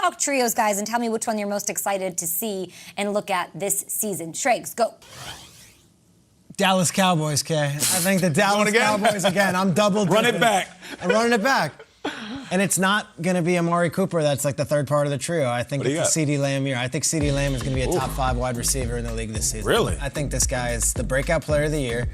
talk trios, guys, and tell me which one you're most excited to see and look at this season. Schrags, go. Dallas Cowboys, Kay. I think the Dallas Cowboys again. I'm double dipping. Run it back. I'm running it back. And it's not going to be Amari Cooper that's like the third part of the trio. I think it's a CeeDee Lamb year. I think CeeDee Lamb is going to be a top 5 wide receiver in the league this season. Really? I think this guy is the breakout player of the year,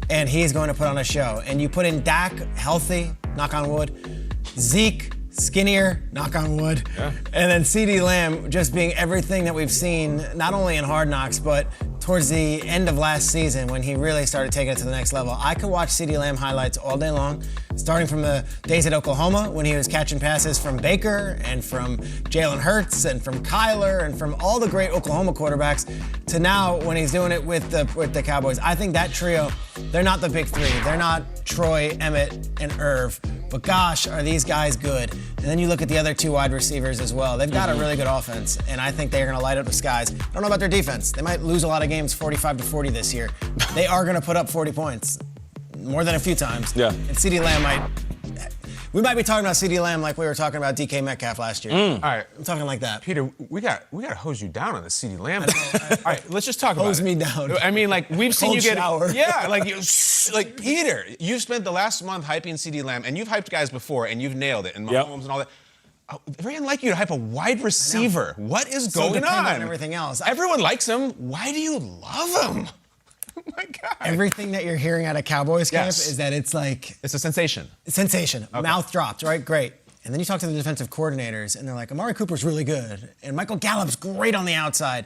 and he's going to put on a show. And you put in Dak, healthy, knock on wood, Zeke, skinnier, knock on wood, and then CeeDee Lamb just being everything that we've seen, not only in Hard Knocks, but towards the end of last season when he really started taking it to the next level. I could watch CeeDee Lamb highlights all day long, starting from the days at Oklahoma when he was catching passes from Baker and from Jalen Hurts and from Kyler and from all the great Oklahoma quarterbacks to now when he's doing it with the Cowboys. I think that trio, they're not the big three. They're not Troy, Emmett, and Irv. But gosh, are these guys good. And then you look at the other 2 wide receivers as well. They've got a really good offense, and I think they're going to light up the skies. I don't know about their defense. They might lose a lot of games 45-40 this year. They are going to put up 40 points, more than a few times. Yeah. And CeeDee Lamb we might be talking about CeeDee Lamb like we were talking about DK Metcalf last year. All right. I'm talking like that. Peter, we got to hose you down on the CeeDee Lamb. All right, let's just talk about it. Hose me down. I mean, like, we've seen Cold you get... shower. Yeah, like Peter, you've spent the last month hyping CeeDee Lamb, and you've hyped guys before, and you've nailed it, and Mahomes and all that. Very unlike you to hype a wide receiver. What is going on? And everything else. Everyone likes him. Why do you love him? Oh my God. Everything that you're hearing out of Cowboys camp is that it's like... It's a sensation. Sensation. Okay. Mouth dropped, right? Great. And then you talk to the defensive coordinators, and they're like, Amari Cooper's really good, and Michael Gallup's great on the outside.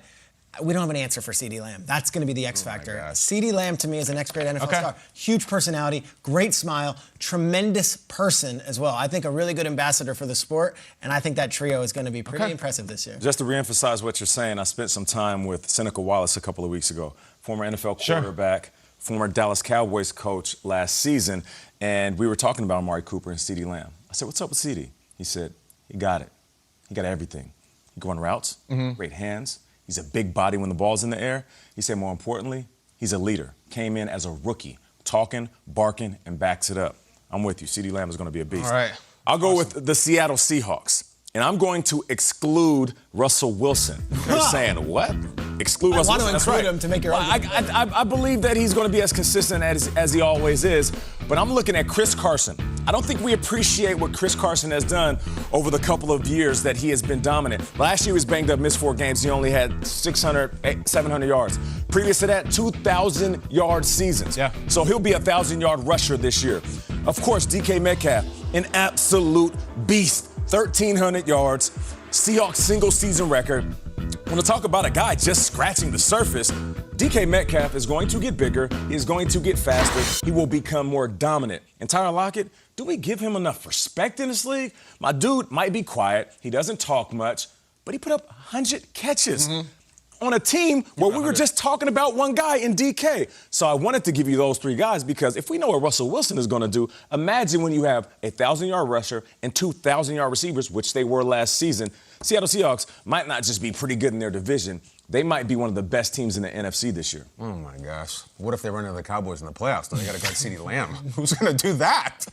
We don't have an answer for CeeDee Lamb. That's going to be the X factor. CeeDee Lamb, to me, is the next great NFL star. Huge personality, great smile, tremendous person as well. I think a really good ambassador for the sport, and I think that trio is going to be pretty impressive this year. Just to reemphasize what you're saying, I spent some time with Seneca Wallace a couple of weeks ago, former NFL quarterback, former Dallas Cowboys coach last season, and we were talking about Amari Cooper and CeeDee Lamb. I said, what's up with CeeDee? He said, he got it. He got everything. He go on routes, great hands. He's a big body when the ball's in the air. He said, more importantly, he's a leader. Came in as a rookie, talking, barking, and backs it up. I'm with you. CeeDee Lamb is going to be a beast. All right. I'll go with the Seattle Seahawks. And I'm going to exclude Russell Wilson. You're saying, what? Exclude Russell Wilson? That's right. Him to make your I believe that he's going to be as consistent as he always is. But I'm looking at Chris Carson. I don't think we appreciate what Chris Carson has done over the couple of years that he has been dominant. Last year he was banged up, missed 4 games. He only had 600, 700 yards. Previous to that, 2,000-yard seasons. Yeah. So he'll be a 1,000-yard rusher this year. Of course, DK Metcalf, an absolute beast. 1,300 yards, Seahawks single-season record. When I talk about a guy just scratching the surface, DK Metcalf is going to get bigger. He's going to get faster. He will become more dominant. And Tyron Lockett, do we give him enough respect in this league? My dude might be quiet. He doesn't talk much, but he put up 100 catches. On a team where we were just talking about one guy in DK. So I wanted to give you those 3 guys because if we know what Russell Wilson is going to do, imagine when you have a 1,000-yard rusher and 2,000-yard receivers, which they were last season. Seattle Seahawks might not just be pretty good in their division. They might be one of the best teams in the NFC this year. Oh, my gosh. What if they run into the Cowboys in the playoffs? Then they got to guard CeeDee Lamb. Who's going to do that?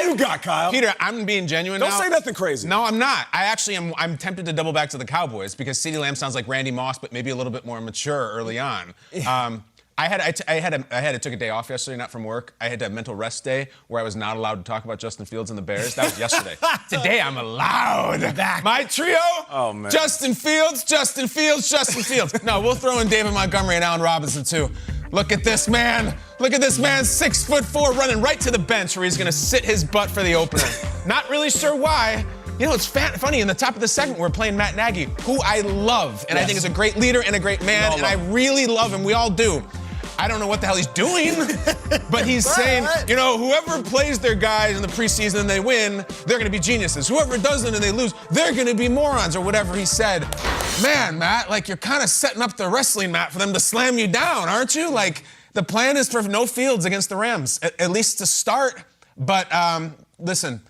You got, Kyle? Peter, I'm being genuine now. Don't say nothing crazy. No, I'm not. I actually am. I'm tempted to double back to the Cowboys because CeeDee Lamb sounds like Randy Moss, but maybe a little bit more mature early on. I took a day off yesterday, not from work. I had a mental rest day where I was not allowed to talk about Justin Fields and the Bears. That was yesterday. Today I'm allowed. Back. My trio, Justin Fields, Justin Fields, Justin Fields. No, we'll throw in David Montgomery and Allen Robinson too. Look at this man. Look at this man, 6'4", running right to the bench where he's going to sit his butt for the opener. Not really sure why. You know, it's funny, in the top of the second, we're playing Matt Nagy, who I love, and I think is a great leader and a great man, and I really love him. We all do. I don't know what the hell he's doing, but he's saying, you know, whoever plays their guys in the preseason and they win, they're going to be geniuses. Whoever doesn't and they lose, they're going to be morons, or whatever he said. Man, Matt, like, you're kind of setting up the wrestling mat for them to slam you down, aren't you? Like, the plan is for no Fields against the Rams, at least to start. But listen,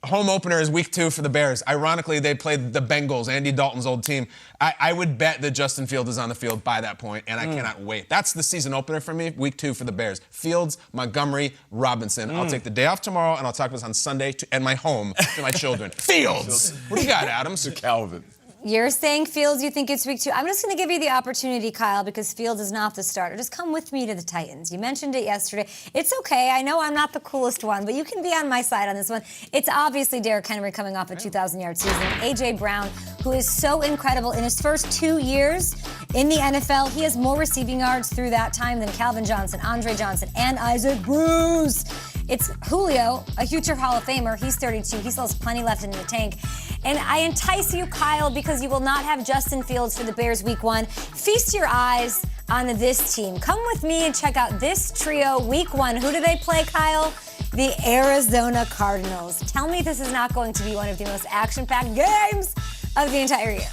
home opener is week 2 for the Bears. Ironically, they played the Bengals, Andy Dalton's old team. I would bet that Justin Fields is on the field by that point, and I cannot wait. That's the season opener for me, week 2 for the Bears. Fields, Montgomery, Robinson. I'll take the day off tomorrow, and I'll talk about this on Sunday at my home to my children. Fields! What do you got, Adams? To Calvin. You're saying Fields, you think it's week 2. I'm just going to give you the opportunity, Kyle, because Fields is not the starter. Just come with me to the Titans. You mentioned it yesterday. It's okay. I know I'm not the coolest one, but you can be on my side on this one. It's obviously Derrick Henry coming off a 2,000-yard season. A.J. Brown, who is so incredible. In his first 2 years in the NFL, he has more receiving yards through that time than Calvin Johnson, Andre Johnson, and Isaac Bruce. It's Julio, a future Hall of Famer. He's 32. He still has plenty left in the tank. And I entice you, Kyle, because you will not have Justin Fields for the Bears week 1. Feast your eyes on this team. Come with me and check out this trio week 1. Who do they play, Kyle? The Arizona Cardinals. Tell me this is not going to be one of the most action-packed games of the entire year.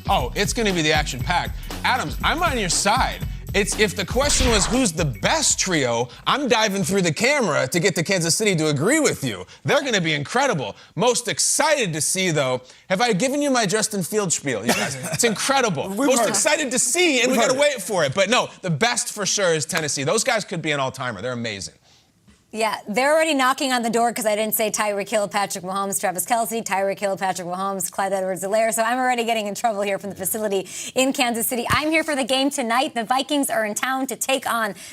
Oh, it's going to be the action-packed. Adams, I'm on your side. If the question was who's the best trio, I'm diving through the camera to get to Kansas City to agree with you. They're going to be incredible. Most excited to see, though, have I given you my Justin Fields spiel, you guys? It's incredible. Most excited to see, and we got to wait for it. But no, the best for sure is Tennessee. Those guys could be an all-timer. They're amazing. Yeah, they're already knocking on the door because I didn't say Tyreek Hill, Patrick Mahomes, Travis Kelce, Tyreek Hill, Patrick Mahomes, Clyde Edwards-Helaire. So I'm already getting in trouble here from the facility in Kansas City. I'm here for the game tonight. The Vikings are in town to take on